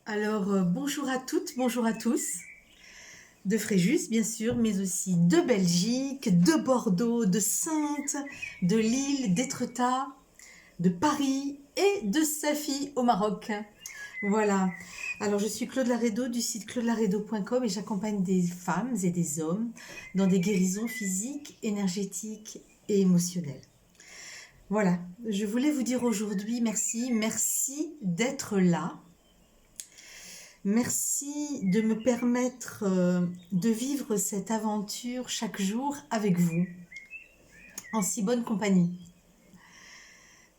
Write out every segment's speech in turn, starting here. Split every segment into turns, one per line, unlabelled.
Alors, bonjour à toutes, bonjour à tous, de Fréjus bien sûr, mais aussi de Belgique, de Bordeaux, de Saintes, de Lille, d'Étretat, de Paris et de Safi au Maroc. Voilà. Alors, je suis Claude Laredo du site claudelaredo.com et j'accompagne des femmes et des hommes dans des guérisons physiques, énergétiques et émotionnelles. Voilà, je voulais vous dire aujourd'hui merci d'être là. Merci de me permettre de vivre cette aventure chaque jour avec vous, en si bonne compagnie.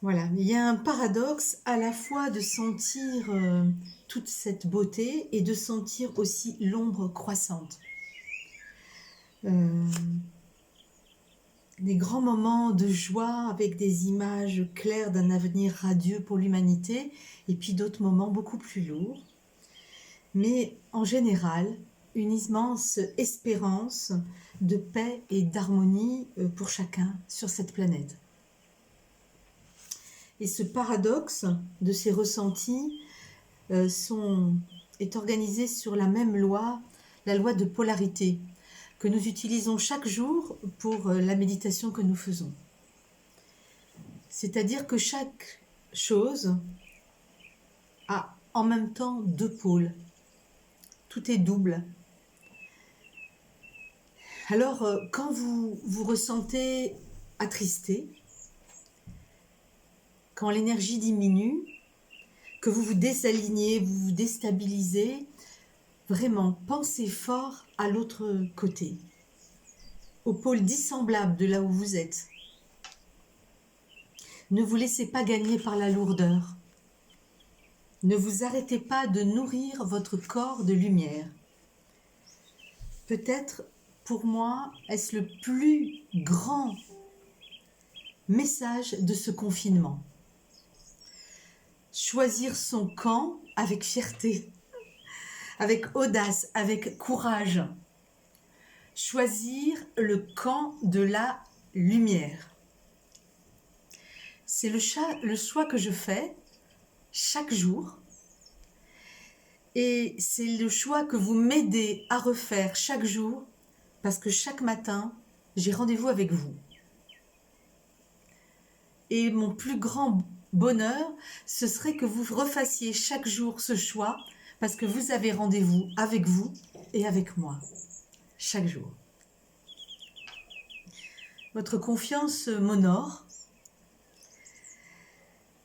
Voilà, il y a un paradoxe à la fois de sentir toute cette beauté et de sentir aussi l'ombre croissante. Des grands moments de joie avec des images claires d'un avenir radieux pour l'humanité et puis d'autres moments beaucoup plus lourds. Mais en général, une immense espérance de paix et d'harmonie pour chacun sur cette planète. Et ce paradoxe de ces ressentis est organisé sur la même loi, la loi de polarité, que nous utilisons chaque jour pour la méditation que nous faisons. C'est-à-dire que chaque chose a en même temps deux pôles. Tout est double. Alors, quand vous vous ressentez attristé, quand l'énergie diminue, que vous vous désalignez, vous vous déstabilisez, vraiment, pensez fort à l'autre côté, au pôle dissemblable de là où vous êtes. Ne vous laissez pas gagner par la lourdeur. Ne vous arrêtez pas de nourrir votre corps de lumière. Peut-être, pour moi, est-ce le plus grand message de ce confinement. Choisir son camp avec fierté, avec audace, avec courage. Choisir le camp de la lumière. C'est le choix que je fais chaque jour. Et c'est le choix que vous m'aidez à refaire chaque jour, parce que chaque matin, j'ai rendez-vous avec vous. Et mon plus grand bonheur, ce serait que vous refassiez chaque jour ce choix, parce que vous avez rendez-vous avec vous et avec moi, chaque jour. Votre confiance m'honore.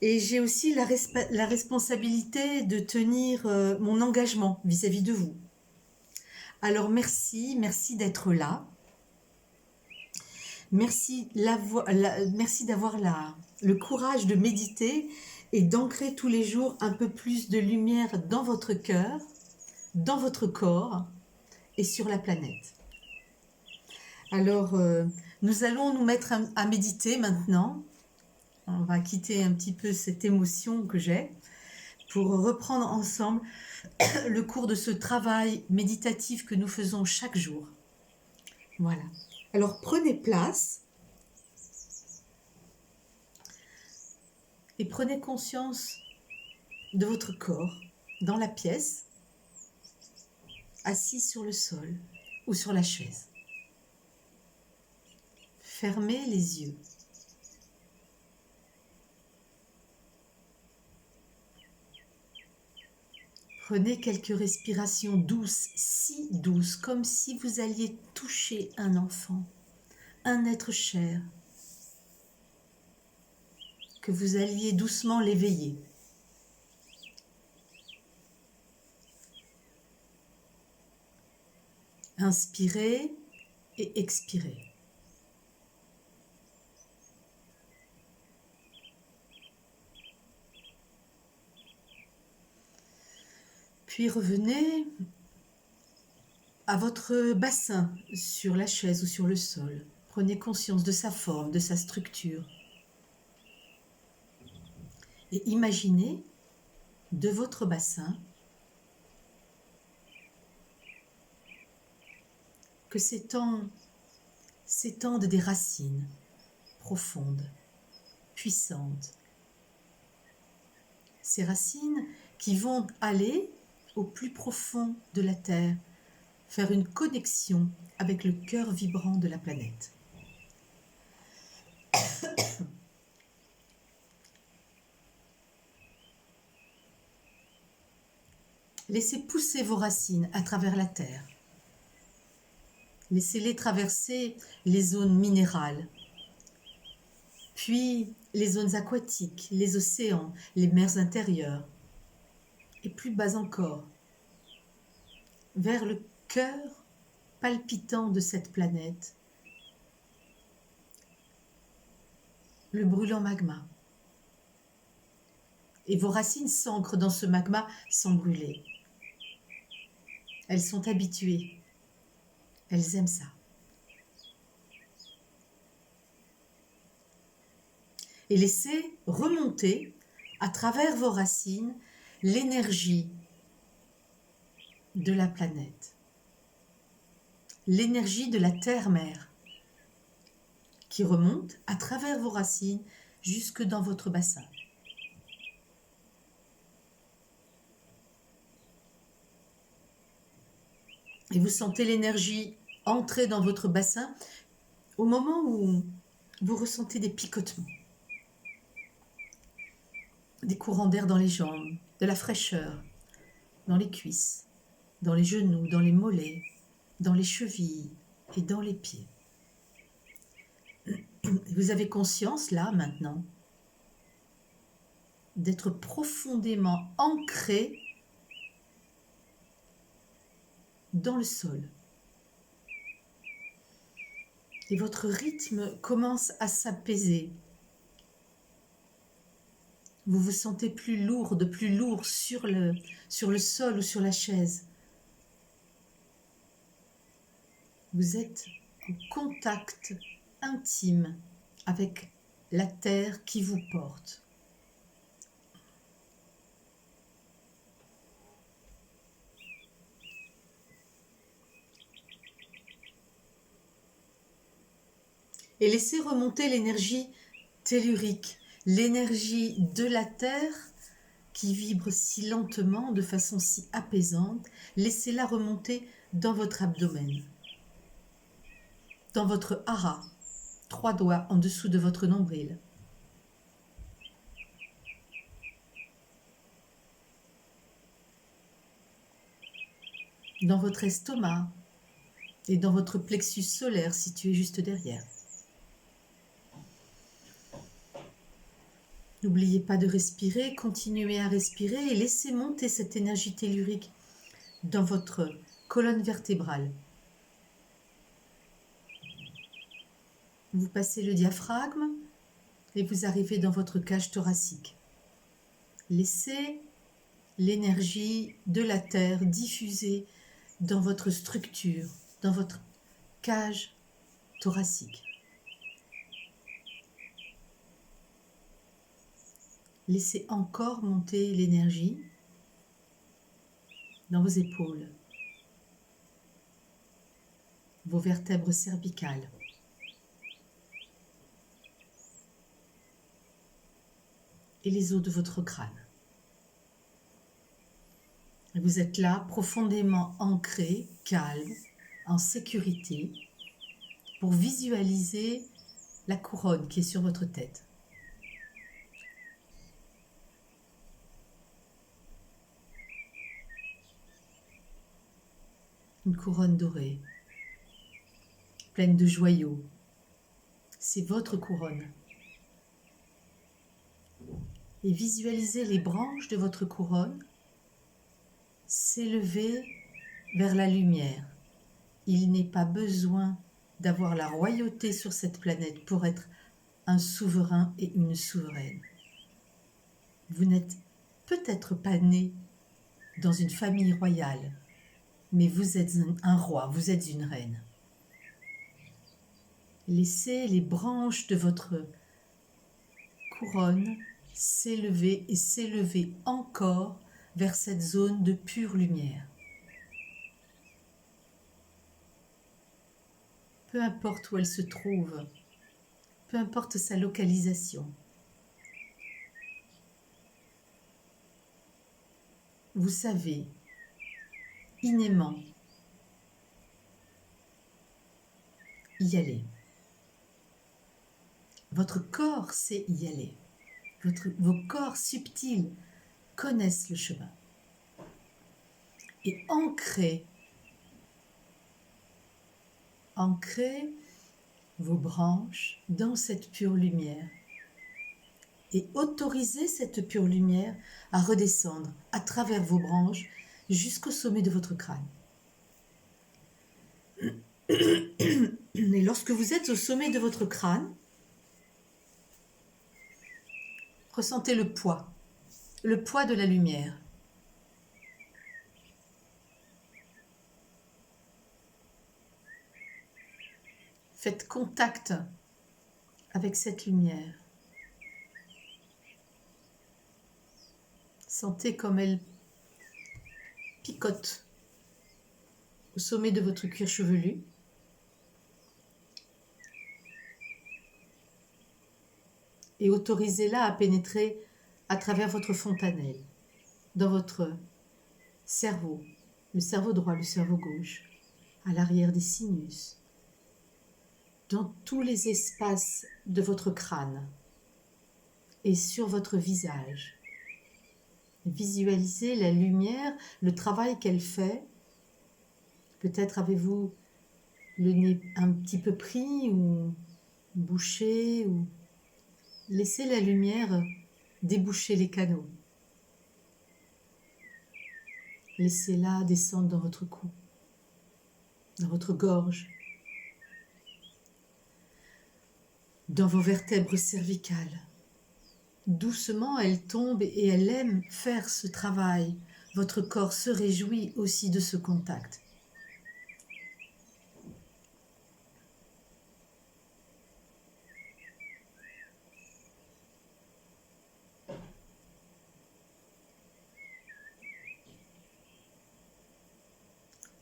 Et j'ai aussi la responsabilité de tenir mon engagement vis-à-vis de vous. Alors merci d'être là. Merci d'avoir le courage de méditer et d'ancrer tous les jours un peu plus de lumière dans votre cœur, dans votre corps et sur la planète. Alors, nous allons nous mettre à méditer maintenant. On va quitter un petit peu cette émotion que j'ai pour reprendre ensemble le cours de ce travail méditatif que nous faisons chaque jour. Voilà. Alors, prenez place et prenez conscience de votre corps dans la pièce, assis sur le sol ou sur la chaise. Fermez les yeux. Prenez quelques respirations douces, si douces, comme si vous alliez toucher un enfant, un être cher, que vous alliez doucement l'éveiller. Inspirez et expirez. Puis revenez à votre bassin sur la chaise ou sur le sol. Prenez conscience de sa forme, de sa structure. Et imaginez de votre bassin que s'étendent des racines profondes, puissantes. Ces racines qui vont aller au plus profond de la Terre, faire une connexion avec le cœur vibrant de la planète. Laissez pousser vos racines à travers la Terre. Laissez-les traverser les zones minérales, puis les zones aquatiques, les océans, les mers intérieures, et plus bas encore, vers le cœur palpitant de cette planète, le brûlant magma. Et vos racines s'ancrent dans ce magma sans brûler. Elles sont habituées. Elles aiment ça. Et laissez remonter à travers vos racines l'énergie de la planète, l'énergie de la terre-mère qui remonte à travers vos racines jusque dans votre bassin. Et vous sentez l'énergie entrer dans votre bassin au moment où vous ressentez des picotements, des courants d'air dans les jambes, de la fraîcheur dans les cuisses, dans les genoux, dans les mollets, dans les chevilles et dans les pieds. Vous avez conscience, là, maintenant, d'être profondément ancré dans le sol. Et votre rythme commence à s'apaiser. Vous vous sentez plus lourd sur le sol ou sur la chaise. Vous êtes en contact intime avec la terre qui vous porte. Et laissez remonter l'énergie tellurique, l'énergie de la terre qui vibre si lentement, de façon si apaisante. Laissez-la remonter dans votre abdomen, dans votre hara, 3 doigts en dessous de votre nombril. Dans votre estomac et dans votre plexus solaire situé juste derrière. N'oubliez pas de respirer, continuez à respirer et laissez monter cette énergie tellurique dans votre colonne vertébrale. Vous passez le diaphragme et vous arrivez dans votre cage thoracique. Laissez l'énergie de la terre diffuser dans votre structure, dans votre cage thoracique. Laissez encore monter l'énergie dans vos épaules, vos vertèbres cervicales. Et les os de votre crâne. Et vous êtes là, profondément ancré, calme, en sécurité, pour visualiser la couronne qui est sur votre tête. Une couronne dorée, pleine de joyaux. C'est votre couronne. Et visualisez les branches de votre couronne s'élever vers la lumière. Il n'est pas besoin d'avoir la royauté sur cette planète pour être un souverain et une souveraine. Vous n'êtes peut-être pas né dans une famille royale, mais vous êtes un roi, vous êtes une reine. Laissez les branches de votre couronne s'élever et s'élever encore vers cette zone de pure lumière. Peu importe où elle se trouve, peu importe sa localisation. Vous savez innément y aller. Votre corps sait y aller. Vos corps subtils connaissent le chemin. Et ancrez vos branches dans cette pure lumière. Et autorisez cette pure lumière à redescendre à travers vos branches jusqu'au sommet de votre crâne. Et lorsque vous êtes au sommet de votre crâne, ressentez le poids de la lumière. Faites contact avec cette lumière. Sentez comme elle picote au sommet de votre cuir chevelu. Et autorisez-la à pénétrer à travers votre fontanelle, dans votre cerveau, le cerveau droit, le cerveau gauche, à l'arrière des sinus, dans tous les espaces de votre crâne et sur votre visage. Visualisez la lumière, le travail qu'elle fait. Peut-être avez-vous le nez un petit peu pris ou bouché, ou laissez la lumière déboucher les canaux. Laissez-la descendre dans votre cou, dans votre gorge, dans vos vertèbres cervicales. Doucement, elle tombe et elle aime faire ce travail. Votre corps se réjouit aussi de ce contact.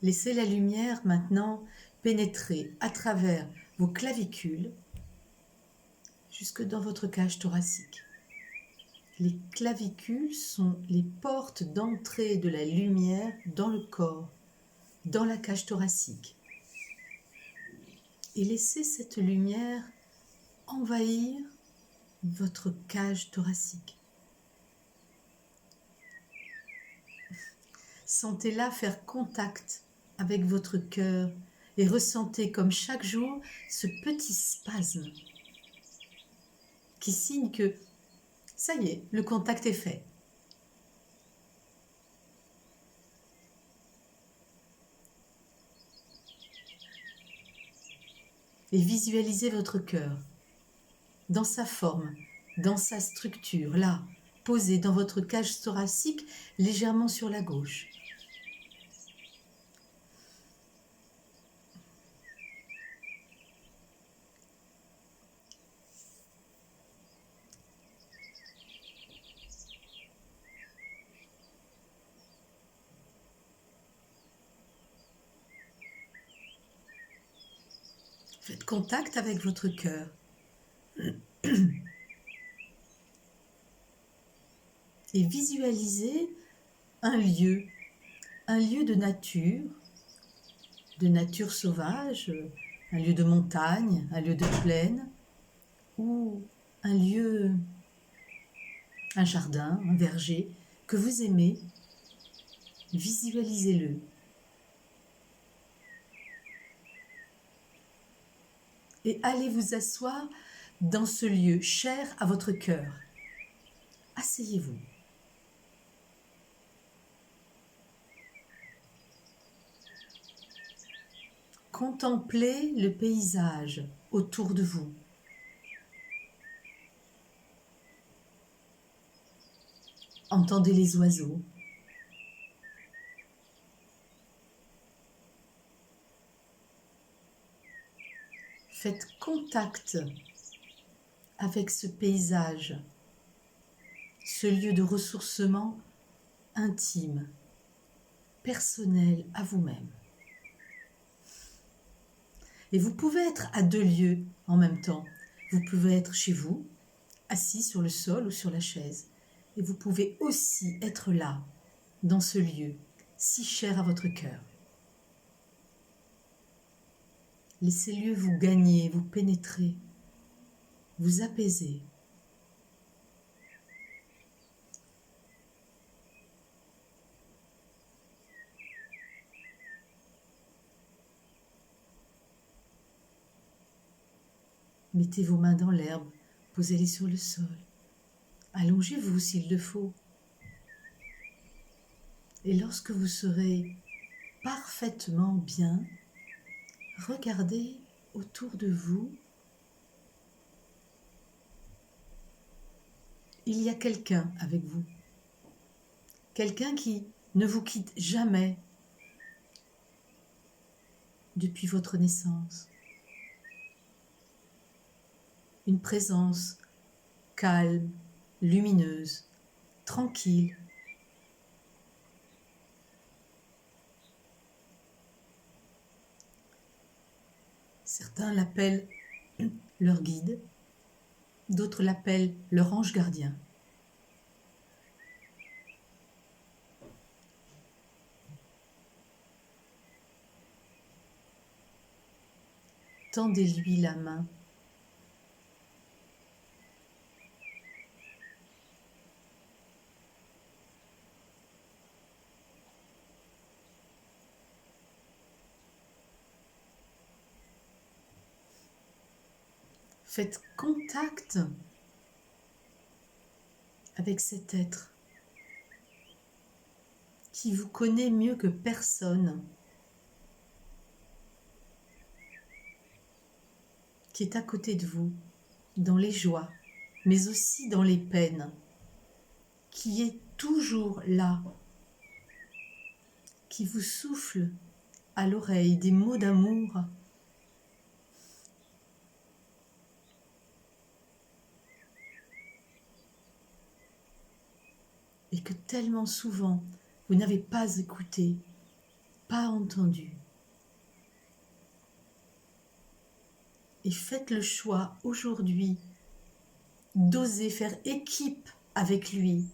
Laissez la lumière maintenant pénétrer à travers vos clavicules jusque dans votre cage thoracique. Les clavicules sont les portes d'entrée de la lumière dans le corps, dans la cage thoracique. Et laissez cette lumière envahir votre cage thoracique. Sentez-la faire contact avec votre cœur et ressentez comme chaque jour ce petit spasme qui signe que ça y est, le contact est fait. Et visualisez votre cœur dans sa forme, dans sa structure, là, posé dans votre cage thoracique, légèrement sur la gauche. Faites contact avec votre cœur. Et visualisez un lieu de nature sauvage, un lieu de montagne, un lieu de plaine, ou un lieu, un jardin, un verger que vous aimez. Visualisez-le. Et allez vous asseoir dans ce lieu cher à votre cœur. Asseyez-vous. Contemplez le paysage autour de vous. Entendez les oiseaux. Faites contact avec ce paysage, ce lieu de ressourcement intime, personnel à vous-même. Et vous pouvez être à deux lieux en même temps. Vous pouvez être chez vous, assis sur le sol ou sur la chaise. Et vous pouvez aussi être là, dans ce lieu, si cher à votre cœur. Laissez-le vous gagner, vous pénétrer, vous apaiser. Mettez vos mains dans l'herbe, posez-les sur le sol. Allongez-vous s'il le faut. Et lorsque vous serez parfaitement bien, regardez autour de vous. Il y a quelqu'un avec vous. Quelqu'un qui ne vous quitte jamais depuis votre naissance. Une présence calme, lumineuse, tranquille. Certains l'appellent leur guide, d'autres l'appellent leur ange gardien. Tendez-lui la main. Faites contact avec cet être qui vous connaît mieux que personne, qui est à côté de vous, dans les joies, mais aussi dans les peines, qui est toujours là, qui vous souffle à l'oreille des mots d'amour, et que tellement souvent vous n'avez pas écouté, pas entendu. Et faites le choix aujourd'hui d'oser faire équipe avec lui.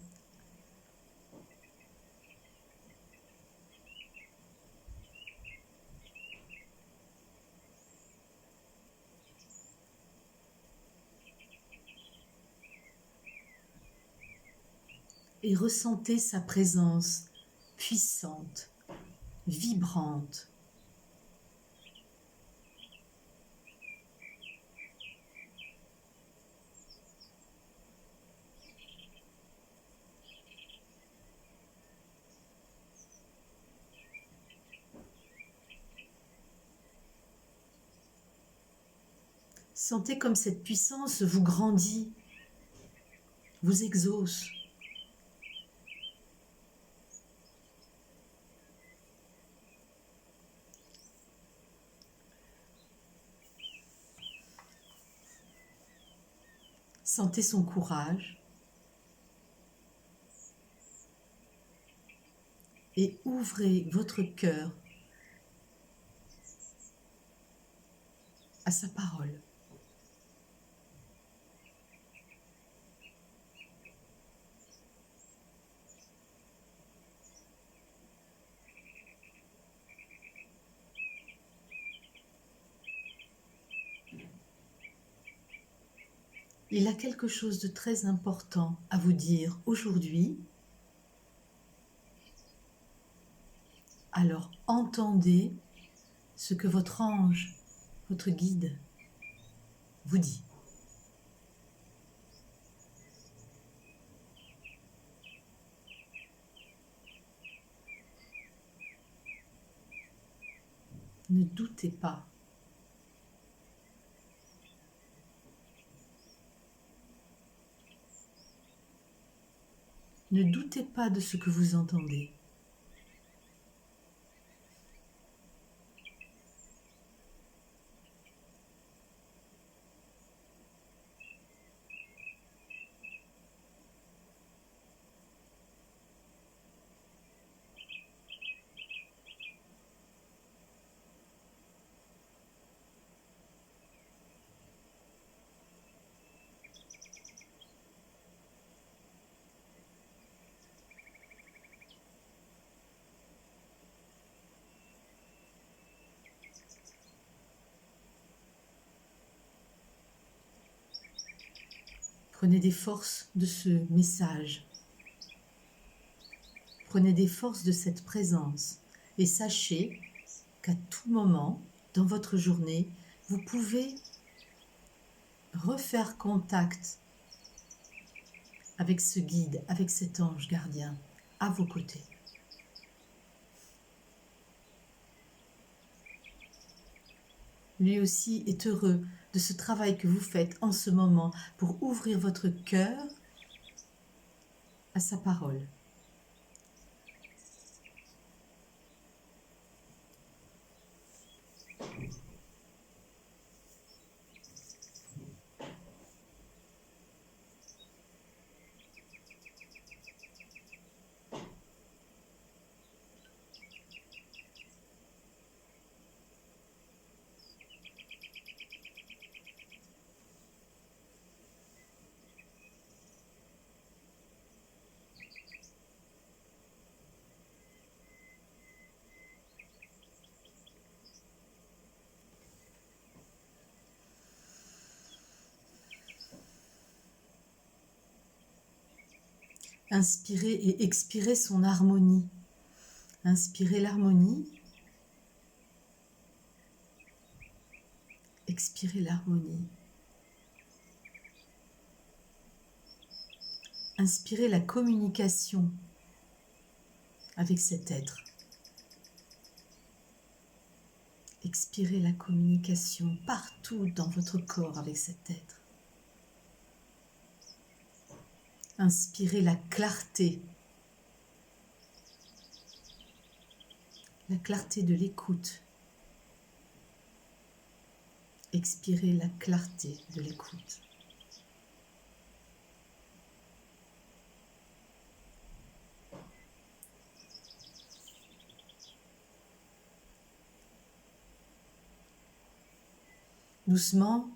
Et ressentez sa présence puissante, vibrante. Sentez comme cette puissance vous grandit, vous exauce. Sentez son courage et ouvrez votre cœur à sa parole. Il a quelque chose de très important à vous dire aujourd'hui. Alors entendez ce que votre ange, votre guide, vous dit. Ne doutez pas. Ne doutez pas de ce que vous entendez. Prenez des forces de ce message. Prenez des forces de cette présence et sachez qu'à tout moment, dans votre journée, vous pouvez refaire contact avec ce guide, avec cet ange gardien à vos côtés. Lui aussi est heureux de ce travail que vous faites en ce moment pour ouvrir votre cœur à sa parole. Inspirez et expirez son harmonie. Inspirez l'harmonie. Expirez l'harmonie. Inspirez la communication avec cet être. Expirez la communication partout dans votre corps avec cet être. Inspirez la clarté de l'écoute. Expirez la clarté de l'écoute. Doucement,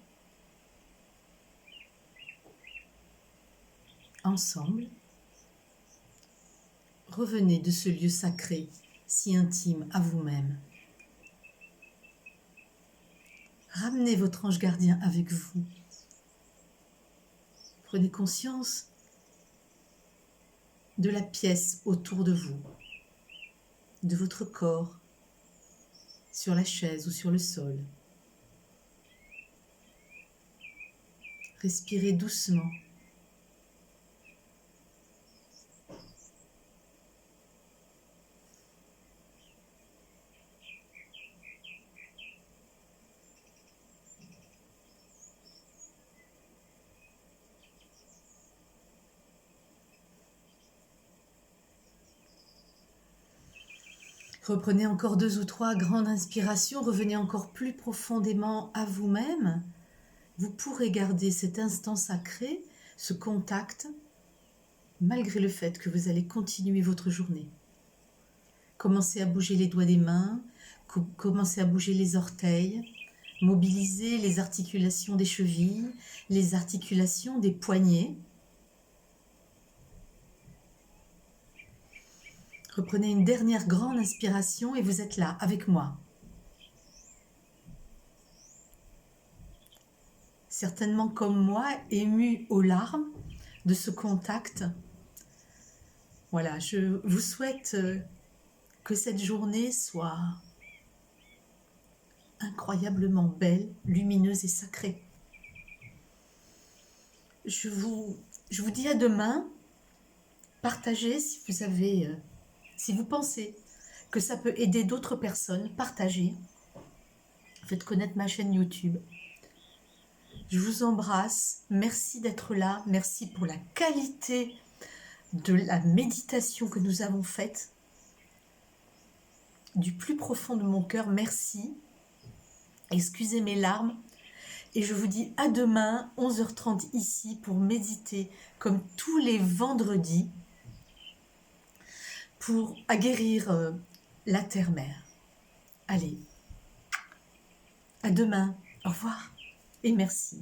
ensemble, revenez de ce lieu sacré, si intime à vous-même. Ramenez votre ange gardien avec vous. Prenez conscience de la pièce autour de vous, de votre corps, sur la chaise ou sur le sol. Respirez doucement. Reprenez encore 2 ou 3 grandes inspirations, revenez encore plus profondément à vous-même. Vous pourrez garder cet instant sacré, ce contact, malgré le fait que vous allez continuer votre journée. Commencez à bouger les doigts des mains, commencez à bouger les orteils, mobilisez les articulations des chevilles, les articulations des poignets. Reprenez une dernière grande inspiration et vous êtes là avec moi. Certainement comme moi, ému aux larmes de ce contact. Voilà, je vous souhaite que cette journée soit incroyablement belle, lumineuse et sacrée. Je vous dis à demain. Partagez si vous pensez que ça peut aider d'autres personnes, partagez. Faites connaître ma chaîne YouTube. Je vous embrasse. Merci d'être là. Merci pour la qualité de la méditation que nous avons faite. Du plus profond de mon cœur, merci. Excusez mes larmes. Et je vous dis à demain, 11h30 ici, pour méditer comme tous les vendredis pour guérir la terre-mère. Allez, à demain. Au revoir et merci.